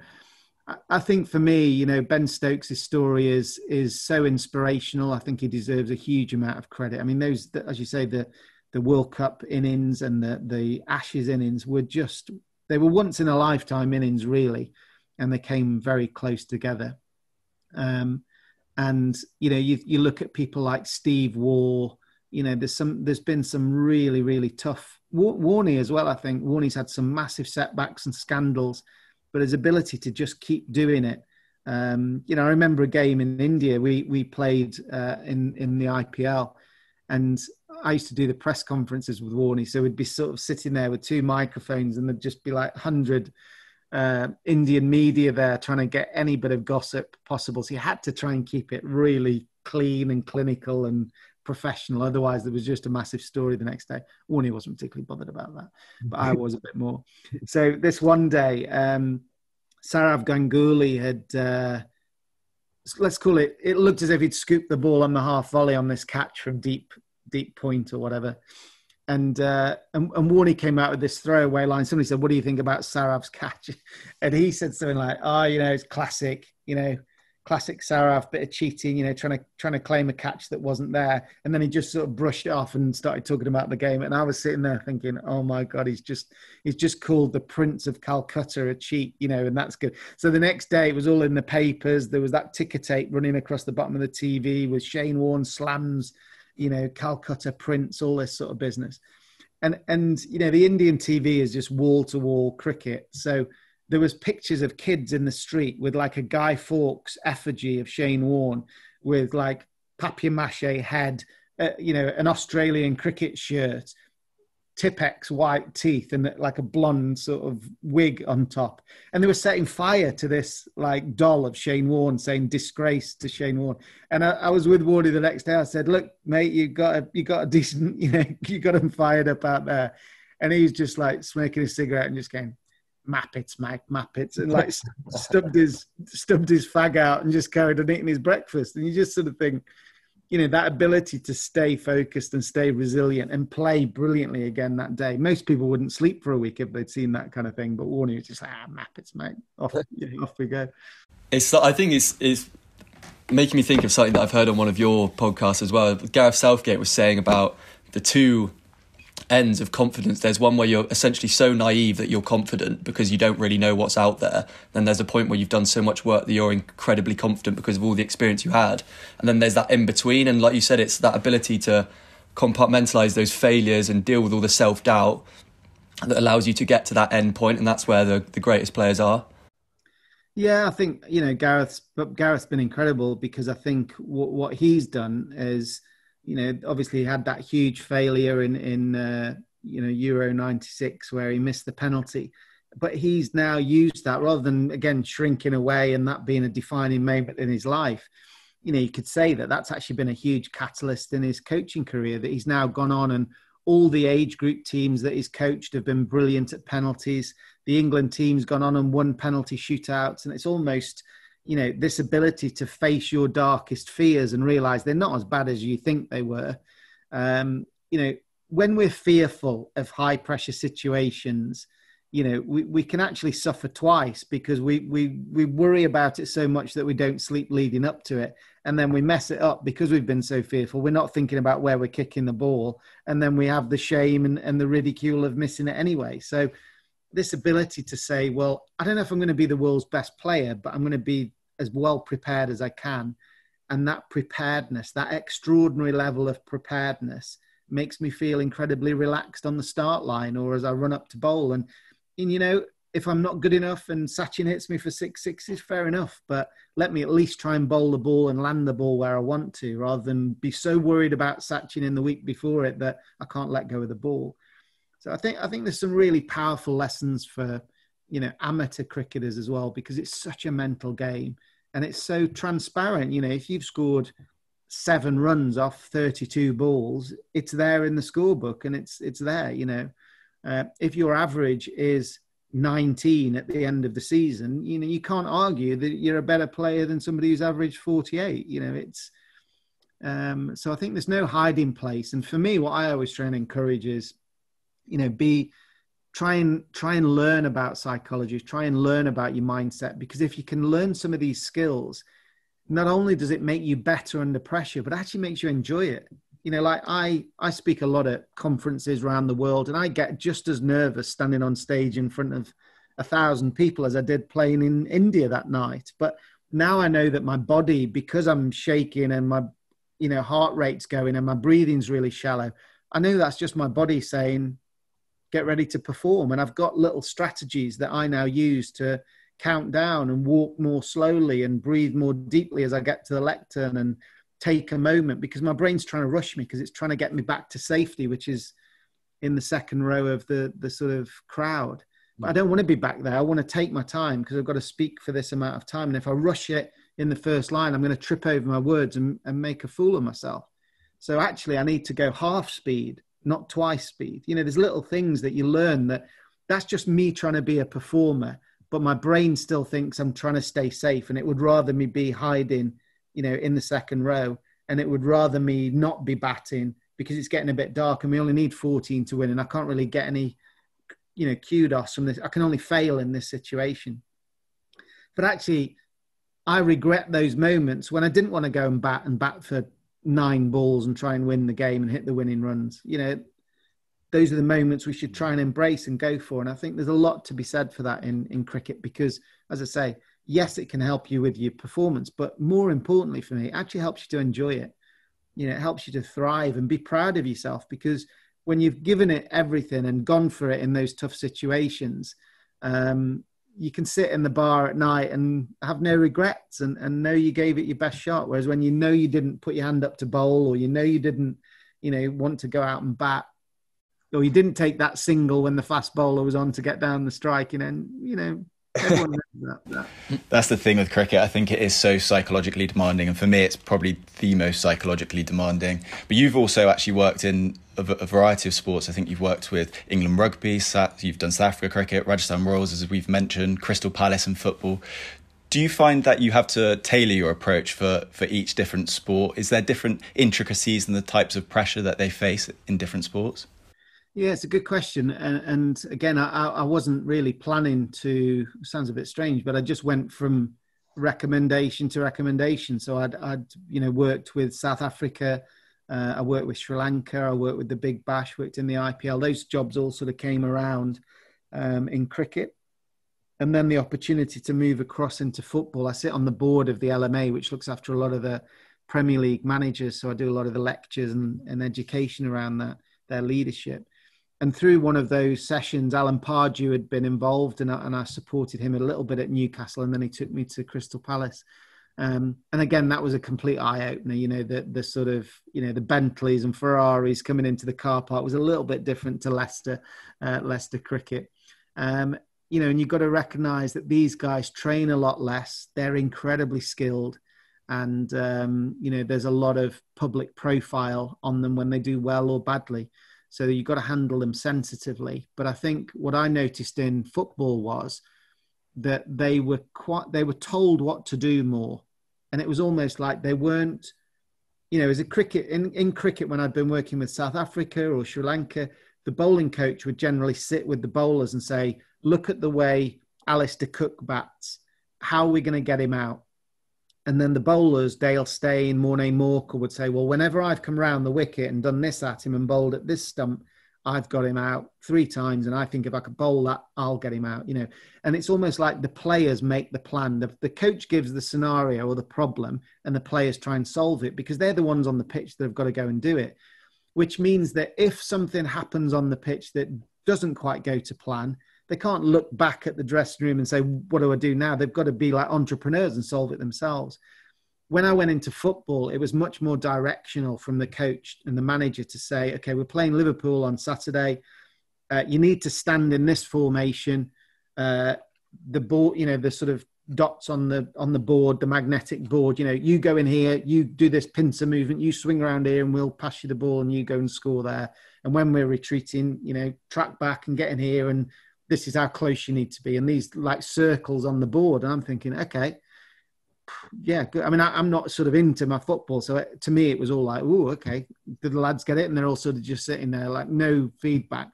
I think for me, Ben Stokes' story is so inspirational. I think he deserves a huge amount of credit. Those, as you say, the World Cup innings and the Ashes innings they were once in a lifetime innings, really. and they came very close together. And, you know, you look at people like Steve Waugh, you know, there's been some really, really tough, Warne as well. I think Warne's had some massive setbacks and scandals, but his ability to just keep doing it. You know, I remember a game in India, we played in the IPL, and I used to do the press conferences with Warne. So we'd be sort of sitting there with 2 microphones, and there'd just be like 100 Indian media there trying to get any bit of gossip possible. So you had to try and keep it really clean and clinical and professional. Otherwise, there was just a massive story the next day. Warne wasn't particularly bothered about that, but I was a bit more. So this one day, Sourav Ganguly had, let's call it, it looked as if he'd scooped the ball on the half volley on this catch from deep point or whatever. And Warne came out with this throwaway line. Somebody said, "What do you think about Sourav's catch?" And he said something like, "Oh, you know, it's classic, you know, classic Sourav, bit of cheating, you know, trying to claim a catch that wasn't there." And then he just sort of brushed it off and started talking about the game. And I was sitting there thinking, "Oh my God, he's just called the Prince of Calcutta a cheat, you know," and that's good. So the next day it was all in the papers. There was that ticker tape running across the bottom of the TV with Shane Warne slams, you know, Calcutta Prince, all this sort of business. And you know, the Indian TV is just wall-to-wall cricket. So there was pictures of kids in the street with like a Guy Fawkes effigy of Shane Warne with like papier-mâché head, you know, an Australian cricket shirt, Tipex white teeth, and like a blonde sort of wig on top. And they were setting fire to this like doll of Shane Warne, saying disgrace to Shane Warne. And I was with Warne the next day. I said, "Look, mate, you got a decent, you know, you got him fired up out there." And he's just like smoking a cigarette and just going, "Mappets, mate, mappets," and like stubbed his fag out and just carried on eating his breakfast. And you just sort of think, you know, that ability to stay focused and stay resilient and play brilliantly again that day. Most people wouldn't sleep for a week if they'd seen that kind of thing. But Warne was just like, "Mappets, mate, off we go." I think it's making me think of something that I've heard on one of your podcasts as well. Gareth Southgate was saying about the two ends of confidence. There's one where you're essentially so naive that you're confident because you don't really know what's out there. Then there's a point where you've done so much work that you're incredibly confident because of all the experience you had. And then there's that in between. And like you said, it's that ability to compartmentalize those failures and deal with all the self-doubt that allows you to get to that end point. And that's where the greatest players are. Yeah, I think, you know, Gareth's been incredible because I think what he's done is, you know, obviously he had that huge failure in you know, Euro 96 where he missed the penalty. But he's now used that rather than, again, shrinking away and that being a defining moment in his life. You know, you could say that that's actually been a huge catalyst in his coaching career, that he's now gone on and all the age group teams that he's coached have been brilliant at penalties. The England team's gone on and won penalty shootouts. And it's almost, you know, this ability to face your darkest fears and realize they're not as bad as you think they were. You know, when we're fearful of high pressure situations, you know, we can actually suffer twice because we worry about it so much that we don't sleep leading up to it. And then we mess it up because we've been so fearful. We're not thinking about where we're kicking the ball. And then we have the shame and the ridicule of missing it anyway. So this ability to say, well, I don't know if I'm going to be the world's best player, but I'm going to be as well prepared as I can. And that preparedness, that extraordinary level of preparedness makes me feel incredibly relaxed on the start line or as I run up to bowl. And you know, if I'm not good enough and Sachin hits me for 6 sixes, fair enough. But let me at least try and bowl the ball and land the ball where I want to, rather than be so worried about Sachin in the week before it that I can't let go of the ball. So I think there's some really powerful lessons for, you know, amateur cricketers as well, because it's such a mental game and it's so transparent. You know, if you've scored 7 runs off 32 balls, it's there in the scorebook and it's there, you know. If your average is 19 at the end of the season, you know, you can't argue that you're a better player than somebody who's averaged 48. You know, it's so I think there's no hiding place. And for me, what I always try and encourage is, you know, try and learn about psychology, try and learn about your mindset, because if you can learn some of these skills, not only does it make you better under pressure, but actually makes you enjoy it. You know, like I speak a lot at conferences around the world and I get just as nervous standing on stage in front of 1,000 people as I did playing in India that night. But now I know that my body, because I'm shaking and my, heart rate's going and my breathing's really shallow, I know that's just my body saying, get ready to perform. And I've got little strategies that I now use to count down and walk more slowly and breathe more deeply as I get to the lectern and take a moment, because my brain's trying to rush me because it's trying to get me back to safety, which is in the second row of the sort of crowd. But I don't want to be back there. I want to take my time because I've got to speak for this amount of time. And if I rush it in the first line, I'm going to trip over my words and make a fool of myself. So actually I need to go half speed, not twice speed. There's little things that you learn that's just me trying to be a performer, but my brain still thinks I'm trying to stay safe, and it would rather me be hiding, in the second row, and it would rather me not be batting because it's getting a bit dark and we only need 14 to win, and I can't really get any, kudos from this. I can only fail in this situation. But actually, I regret those moments when I didn't want to go and bat for 9 balls and try and win the game and hit the winning runs. Those are the moments we should try and embrace and go for. And I think there's a lot to be said for that in cricket, because, as I say, yes, it can help you with your performance, but more importantly for me, it actually helps you to enjoy it. It helps you to thrive and be proud of yourself, because when you've given it everything and gone for it in those tough situations, you can sit in the bar at night and have no regrets and know you gave it your best shot. Whereas when you didn't put your hand up to bowl, or you didn't, want to go out and bat, or you didn't take that single when the fast bowler was on to get down the strike, everyone knows that. That's the thing with cricket. I think it is so psychologically demanding, and for me it's probably the most psychologically demanding. But you've also actually worked in a variety of sports. I think you've worked with England rugby, you've done South Africa cricket, Rajasthan Royals, as we've mentioned, Crystal Palace and football. Do you find that you have to tailor your approach for each different sport? Is there different intricacies in the types of pressure that they face in different sports? Yeah, it's a good question. And again, I wasn't really planning to, sounds a bit strange, but I just went from recommendation to recommendation. So I'd worked with South Africa, I worked with Sri Lanka, I worked with the Big Bash, worked in the IPL. Those jobs all sort of came around in cricket. And then the opportunity to move across into football. I sit on the board of the LMA, which looks after a lot of the Premier League managers. So I do a lot of the lectures and education around that, their leadership. And through one of those sessions, Alan Pardew had been involved, and I supported him a little bit at Newcastle, and then he took me to Crystal Palace. And again, that was a complete eye-opener. The sort of, the Bentleys and Ferraris coming into the car park was a little bit different to Leicester cricket. And you've got to recognise that these guys train a lot less. They're incredibly skilled. And, there's a lot of public profile on them when they do well or badly. So you've got to handle them sensitively. But I think what I noticed in football was that they were told what to do more. And it was almost like they weren't, as a cricket, in cricket, when I'd been working with South Africa or Sri Lanka, the bowling coach would generally sit with the bowlers and say, look at the way Alistair Cook bats. How are we going to get him out? And then the bowlers, Dale Steyn, Morne Morkel, would say, well, whenever I've come round the wicket and done this at him and bowled at this stump, I've got him out 3 times. And I think if I could bowl that, I'll get him out, And it's almost like the players make the plan. The coach gives the scenario or the problem, and the players try and solve it, because they're the ones on the pitch that have got to go and do it. Which means that if something happens on the pitch that doesn't quite go to plan, they can't look back at the dressing room and say, what do I do now? They've got to be like entrepreneurs and solve it themselves. When I went into football, it was much more directional from the coach and the manager to say, okay, we're playing Liverpool on Saturday. You need to stand in this formation. The board, the sort of dots on the board, the magnetic board, you go in here, you do this pincer movement, you swing around here and we'll pass you the ball and you go and score there. And when we're retreating, track back and get in here, and this is how close you need to be. And these like circles on the board. And I'm thinking, okay, yeah, good. I mean, I'm not sort of into my football. So to me, it was all like, oh, okay. Did the lads get it? And they're all sort of just sitting there like no feedback.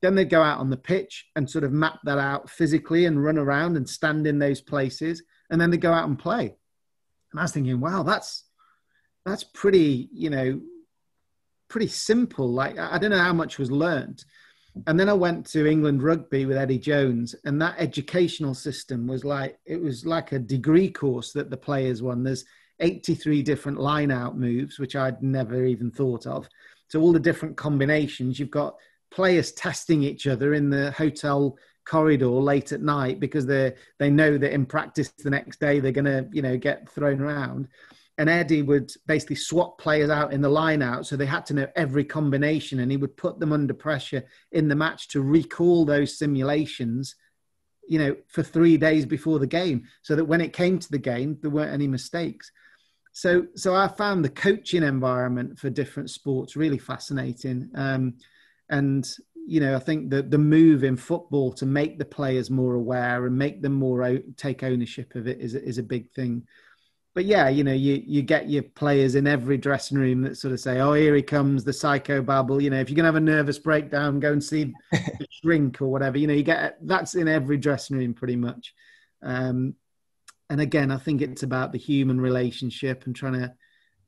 Then they'd go out on the pitch and sort of map that out physically and run around and stand in those places. And then they go out and play. And I was thinking, wow, that's pretty, pretty simple. Like, I don't know how much was learned. And then I went to England Rugby with Eddie Jones, and that educational system was like a degree course that the players won. There's 83 different line-out moves, which I'd never even thought of. So all the different combinations. You've got players testing each other in the hotel corridor late at night because they know that in practice the next day they're going to get thrown around. And Eddie would basically swap players out in the line out, so they had to know every combination, and he would put them under pressure in the match to recall those simulations, for 3 days before the game, so that when it came to the game there weren't any mistakes. So I found the coaching environment for different sports really fascinating. And I think that the move in football to make the players more aware and make them more take ownership of it is a big thing. But yeah, you get your players in every dressing room that sort of say, "Oh, here he comes, the psychobabble." If you're going to have a nervous breakdown, go and see the shrink or whatever. You get that's in every dressing room pretty much. And again, I think it's about the human relationship and trying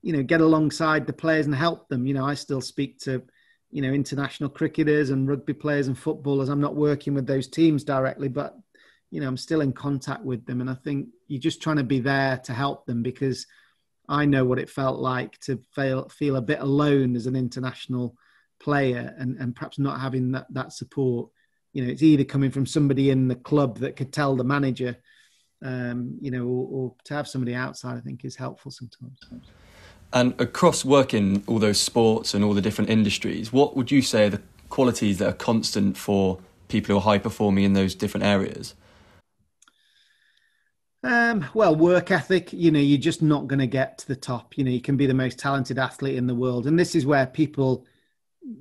to, get alongside the players and help them. I still speak to, international cricketers and rugby players and footballers. I'm not working with those teams directly, but I'm still in contact with them. And I think you're just trying to be there to help them, because I know what it felt like to feel a bit alone as an international player and perhaps not having that support. It's either coming from somebody in the club that could tell the manager, or to have somebody outside, I think is helpful sometimes. And across working all those sports and all the different industries, what would you say are the qualities that are constant for people who are high performing in those different areas? Well, work ethic, you're just not going to get to the top. You can be the most talented athlete in the world. And this is where people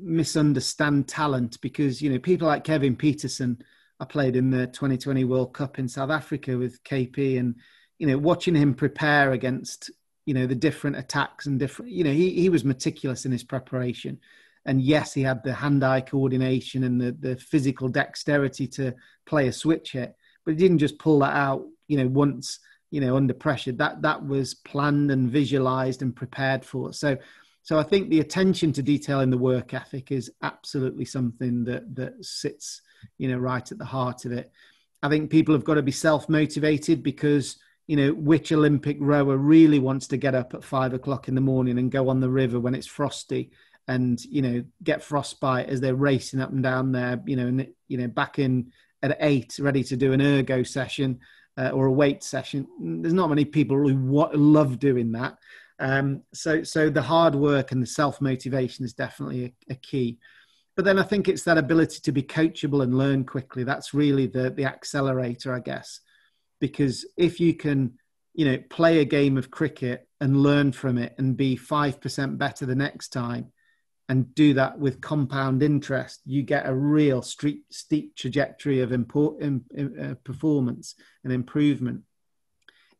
misunderstand talent, because, people like Kevin Peterson, I played in the 2020 World Cup in South Africa with KP, and, watching him prepare against, the different attacks and different, he was meticulous in his preparation. And yes, he had the hand-eye coordination and the physical dexterity to play a switch hit, but he didn't just pull that out, once, under pressure. That was planned and visualized and prepared for. So I think the attention to detail in the work ethic is absolutely something that sits, right at the heart of it. I think people have got to be self-motivated, because, which Olympic rower really wants to get up at 5 o'clock in the morning and go on the river when it's frosty and, get frostbite as they're racing up and down there, back in at 8, ready to do an ergo session or a weight session. There's not many people who love doing that. So the hard work and the self-motivation is definitely a key. But then I think it's that ability to be coachable and learn quickly. That's really the accelerator, I guess. Because if you can, play a game of cricket and learn from it and be 5% better the next time, and do that with compound interest, you get a real steep trajectory of performance and improvement.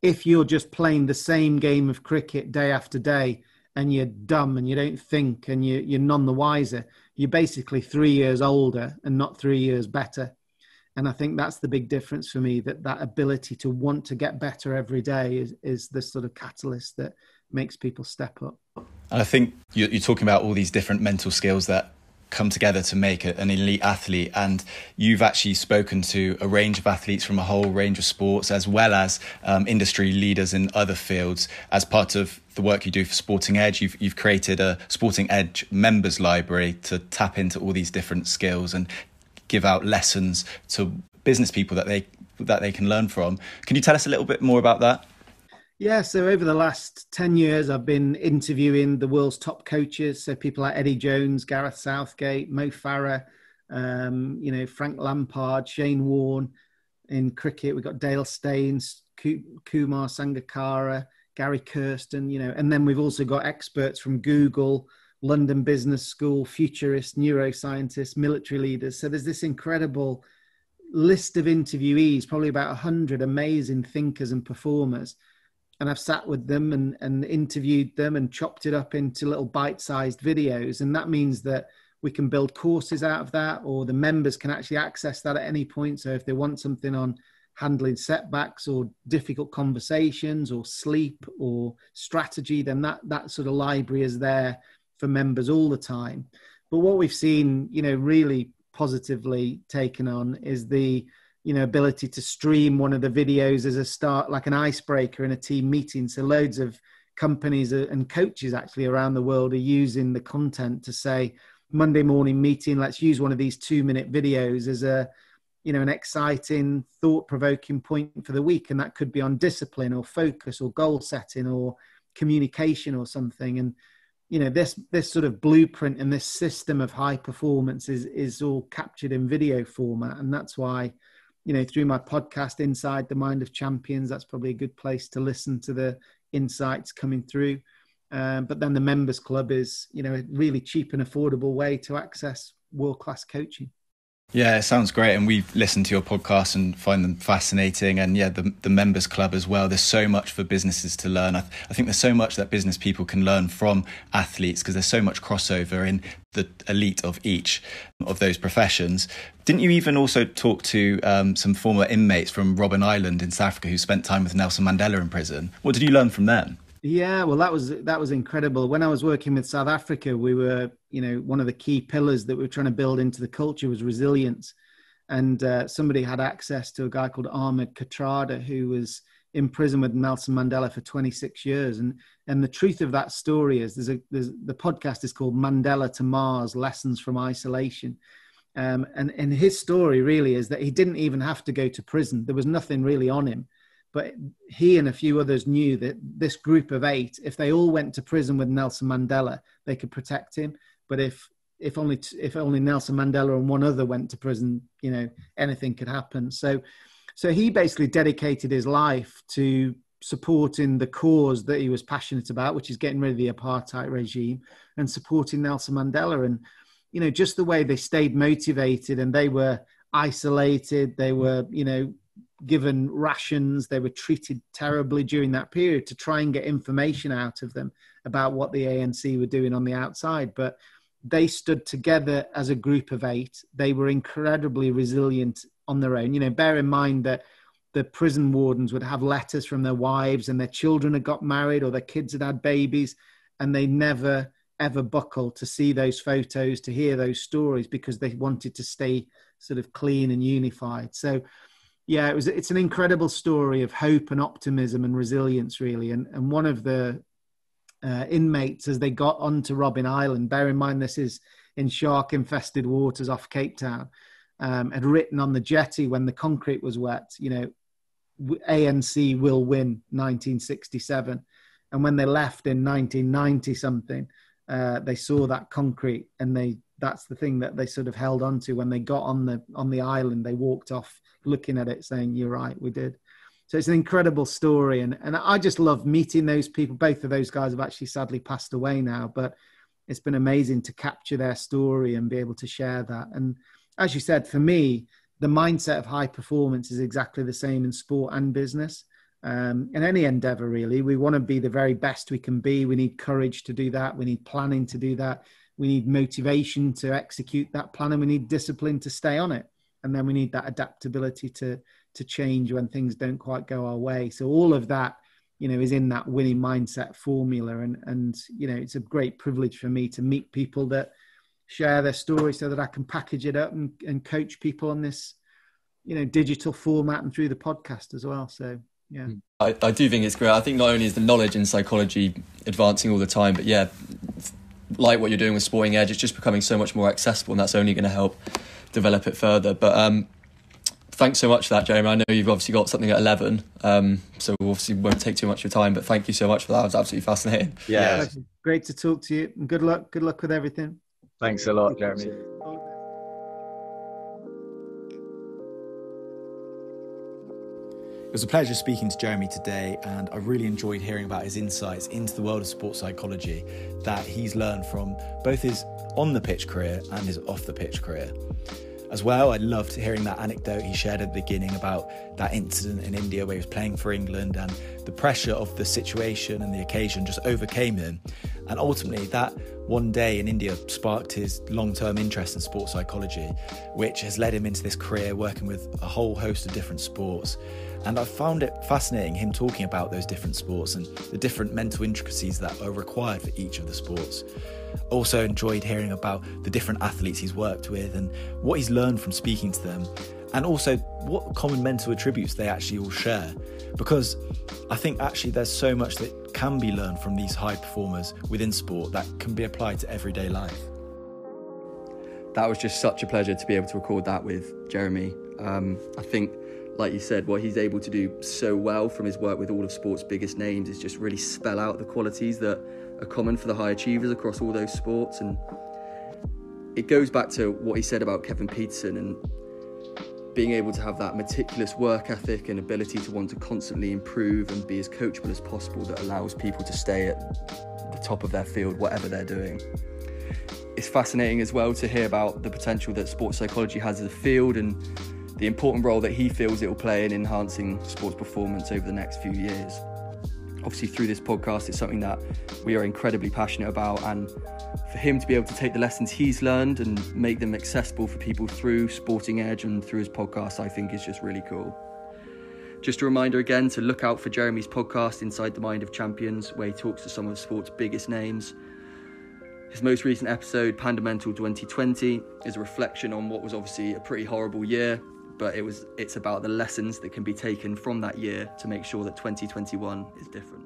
If you're just playing the same game of cricket day after day and you're dumb and you don't think and you're none the wiser, you're basically 3 years older and not 3 years better. And I think that's the big difference for me, that ability to want to get better every day is the sort of catalyst that makes people step up. And I think you're talking about all these different mental skills that come together to make an elite athlete. And you've actually spoken to a range of athletes from a whole range of sports, as well as industry leaders in other fields. As part of the work you do for Sporting Edge, you've created a Sporting Edge members library to tap into all these different skills and give out lessons to business people that they can learn from. Can you tell us a little bit more about that? Yeah, so over the last 10 years, I've been interviewing the world's top coaches. So people like Eddie Jones, Gareth Southgate, Mo Farah, Frank Lampard, Shane Warne. In cricket, we've got Dale Steyn, Kumar Sangakkara, Gary Kirsten, and then we've also got experts from Google, London Business School, futurists, neuroscientists, military leaders. So there's this incredible list of interviewees, probably about 100 amazing thinkers and performers. And I've sat with them and interviewed them and chopped it up into little bite-sized videos. And that means that we can build courses out of that, or the members can actually access that at any point. So if they want something on handling setbacks or difficult conversations or sleep or strategy, then that sort of library is there for members all the time. But what we've seen, really positively taken on is the, ability to stream one of the videos as a start, like an icebreaker in a team meeting. So loads of companies and coaches actually around the world are using the content to say, Monday morning meeting, let's use one of these 2-minute videos as an exciting, thought-provoking point for the week. And that could be on discipline or focus or goal setting or communication or something. And, this sort of blueprint and this system of high performance is all captured in video format. And that's why, through my podcast, Inside the Mind of Champions, that's probably a good place to listen to the insights coming through. But then the members club is, a really cheap and affordable way to access world-class coaching. Yeah, it sounds great. And we've listened to your podcast and find them fascinating. And yeah, the members club as well. There's so much for businesses to learn. I think there's so much that business people can learn from athletes because there's so much crossover in the elite of each of those professions. Didn't you even also talk to some former inmates from Robben Island in South Africa who spent time with Nelson Mandela in prison? What did you learn from them? Yeah, well, that was incredible. When I was working with South Africa, we were, one of the key pillars that we were trying to build into the culture was resilience. And somebody had access to a guy called Ahmed Kathrada, who was in prison with Nelson Mandela for 26 years. And the truth of that story is the podcast is called Mandela to Mars, Lessons from Isolation. And his story really is that he didn't even have to go to prison. There was nothing really on him. But he and a few others knew that this group of 8, if they all went to prison with Nelson Mandela, they could protect him. But if only Nelson Mandela and one other went to prison, anything could happen. So he basically dedicated his life to supporting the cause that he was passionate about, which is getting rid of the apartheid regime and supporting Nelson Mandela. And, just the way they stayed motivated and they were isolated, they were, given rations, they were treated terribly during that period to try and get information out of them about what the ANC were doing on the outside. But they stood together as a group of 8. They were incredibly resilient on their own. Bear in mind that the prison wardens would have letters from their wives and their children had got married or their kids had had babies, and they never, ever buckled to see those photos, to hear those stories, because they wanted to stay sort of clean and unified. So yeah, it's an incredible story of hope and optimism and resilience, really. And one of the inmates, as they got onto Robben Island, bear in mind this is in shark-infested waters off Cape Town, had written on the jetty when the concrete was wet, ANC will win 1967. And when they left in 1990-something, they saw that concrete, and that's the thing that they sort of held on to. When they got on the island, they walked off looking at it saying, you're right, we did. So it's an incredible story. And I just love meeting those people. Both of those guys have actually sadly passed away now, but it's been amazing to capture their story and be able to share that. And as you said, for me, the mindset of high performance is exactly the same in sport and business. In any endeavor, really. We want to be the very best we can be. We need courage to do that. We need planning to do that. We need motivation to execute that plan, and we need discipline to stay on it. And then we need that adaptability to change when things don't quite go our way. So all of that, is in that winning mindset formula. And it's a great privilege for me to meet people that share their story so that I can package it up and coach people on this, digital format and through the podcast as well. So, yeah. I do think it's great. I think not only is the knowledge in psychology advancing all the time, but yeah, like what you're doing with Sporting Edge, it's just becoming so much more accessible, and that's only going to help develop it further. But thanks so much for that, Jeremy. I know you've obviously got something at 11, so we obviously won't take too much of your time, but thank you so much for that. It was absolutely fascinating. Yeah. Great to talk to you, and good luck with everything. Thanks a lot, Jeremy. It was a pleasure speaking to Jeremy today, and I really enjoyed hearing about his insights into the world of sports psychology that he's learned from both his on-the-pitch career and his off-the-pitch career. As well, I loved hearing that anecdote he shared at the beginning about that incident in India where he was playing for England and the pressure of the situation and the occasion just overcame him. And ultimately, that one day in India sparked his long-term interest in sports psychology, which has led him into this career working with a whole host of different sports. And I found it fascinating, him talking about those different sports and the different mental intricacies that are required for each of the sports. Also enjoyed hearing about the different athletes he's worked with and what he's learned from speaking to them, and also what common mental attributes they actually all share. Because I think actually there's so much that can be learned from these high performers within sport that can be applied to everyday life. That was just such a pleasure to be able to record that with Jeremy. I think, like you said, what he's able to do so well from his work with all of sport's biggest names is just really spell out the qualities that are common for the high achievers across all those sports. And it goes back to what he said about Kevin Peterson and being able to have that meticulous work ethic and ability to want to constantly improve and be as coachable as possible that allows people to stay at the top of their field, whatever they're doing. It's fascinating as well to hear about the potential that sports psychology has as a field and the important role that he feels it will play in enhancing sports performance over the next few years. Obviously, through this podcast, it's something that we are incredibly passionate about, and for him to be able to take the lessons he's learned and make them accessible for people through Sporting Edge and through his podcast, I think is just really cool. Just a reminder again to look out for Jeremy's podcast, Inside the Mind of Champions, where he talks to some of sport's biggest names. His most recent episode, Pandamental 2020, is a reflection on what was obviously a pretty horrible year, but it's about the lessons that can be taken from that year to make sure that 2021 is different.